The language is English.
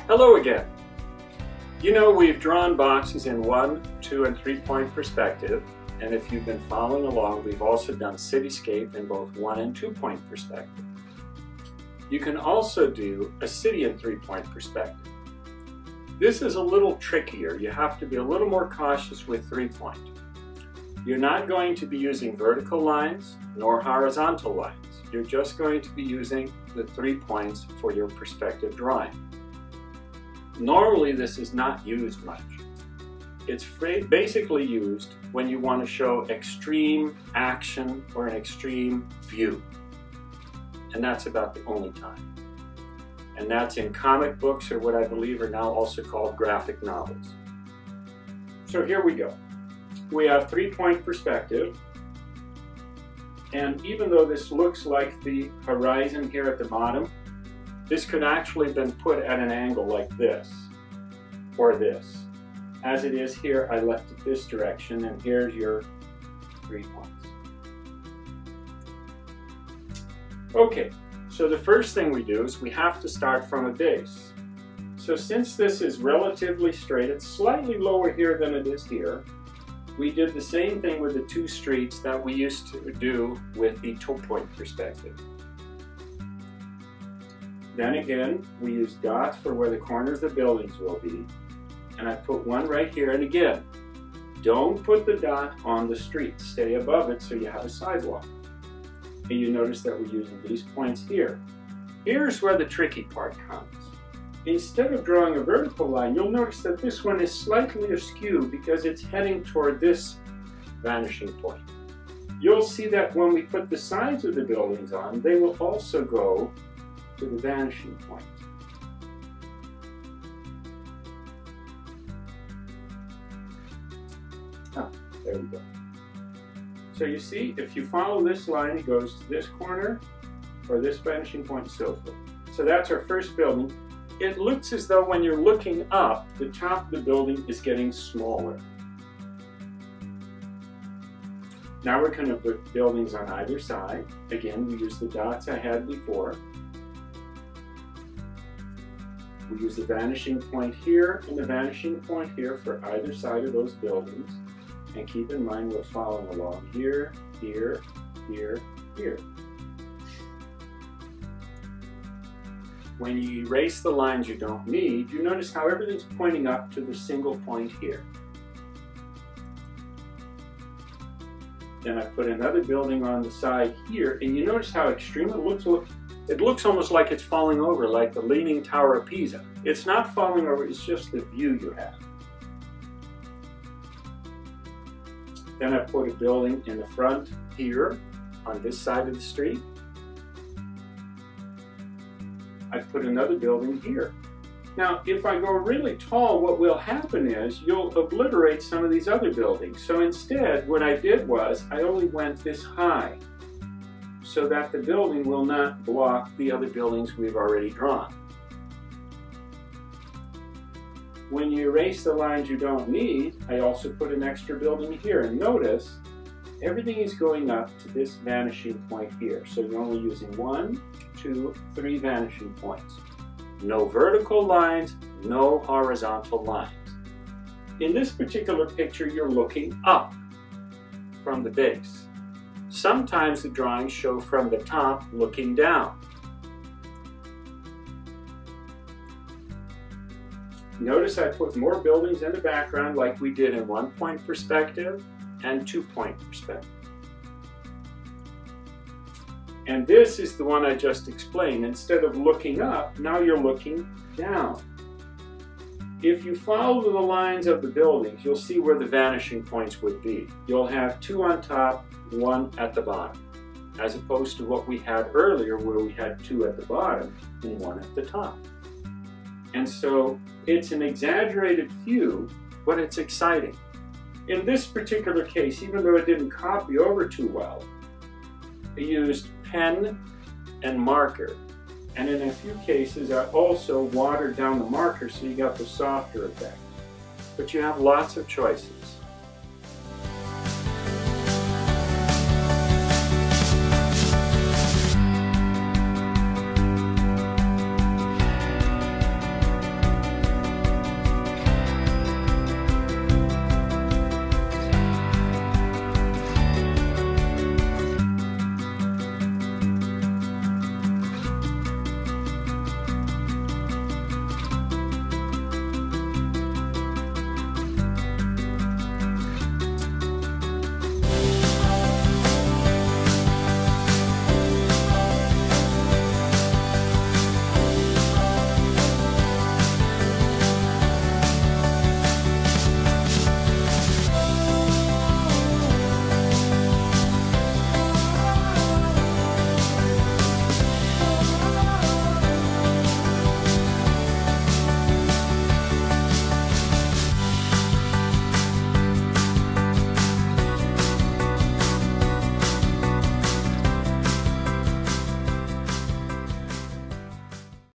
Hello again. You know, we've drawn boxes in 1, 2, and 3-point perspective, and if you've been following along, we've also done Cityscape in both 1 and 2-point perspective. You can also do a city in 3-point perspective. This is a little trickier. You have to be a little more cautious with 3-point. You're not going to be using vertical lines nor horizontal lines. You're just going to be using the 3 points for your perspective drawing. Normally this is not used much. It's basically used when you want to show extreme action or an extreme view. And that's about the only time. And that's in comic books, or what I believe are now also called graphic novels. So here we go. We have 3-point perspective. And even though this looks like the horizon here at the bottom, this could actually have been put at an angle like this, or this. As it is here, I left it this direction, and here's your 3 points. Okay, so the first thing we do is we have to start from a base. So since this is relatively straight, it's slightly lower here than it is here. We did the same thing with the 2 streets that we used to do with the 2-point perspective. Then again, we use dots for where the corners of the buildings will be. And I put one right here. And again, don't put the dot on the street. Stay above it so you have a sidewalk. And you notice that we're using these points here. Here's where the tricky part comes. Instead of drawing a vertical line, you'll notice that this one is slightly askew because it's heading toward this vanishing point. You'll see that when we put the sides of the buildings on, they will also go to the vanishing point. There we go. So you see, if you follow this line, it goes to this corner or this vanishing point and so forth. So that's our first building. It looks as though when you're looking up, the top of the building is getting smaller. Now we're going to put buildings on either side. Again, we use the dots I had before. We use the vanishing point here and the vanishing point here for either side of those buildings. And keep in mind we're following along here, here, here, here. When you erase the lines you don't need, you notice how everything's pointing up to the single point here. Then I put another building on the side here, and you notice how extreme it looks. It looks almost like it's falling over, like the Leaning Tower of Pisa. It's not falling over, it's just the view you have. Then I put a building in the front here, on this side of the street. I put another building here. Now, if I go really tall, what will happen is you'll obliterate some of these other buildings. So instead, what I did was I only went this high so that the building will not block the other buildings we've already drawn. When you erase the lines you don't need, I also put an extra building here. And notice, everything is going up to this vanishing point here. So you're only using 1, 2, 3 vanishing points. No vertical lines, no horizontal lines. In this particular picture, you're looking up from the base. Sometimes the drawings show from the top looking down. Notice I put more buildings in the background like we did in 1-point perspective and 2-point perspective. And this is the one I just explained. Instead of looking up, now you're looking down. If you follow the lines of the buildings, you'll see where the vanishing points would be. You'll have 2 on top, 1 at the bottom, as opposed to what we had earlier where we had 2 at the bottom and 1 at the top. And so it's an exaggerated view, but it's exciting. In this particular case, even though it didn't copy over too well, I used pen and marker. And in a few cases, I also watered down the marker so you got the softer effect. But you have lots of choices.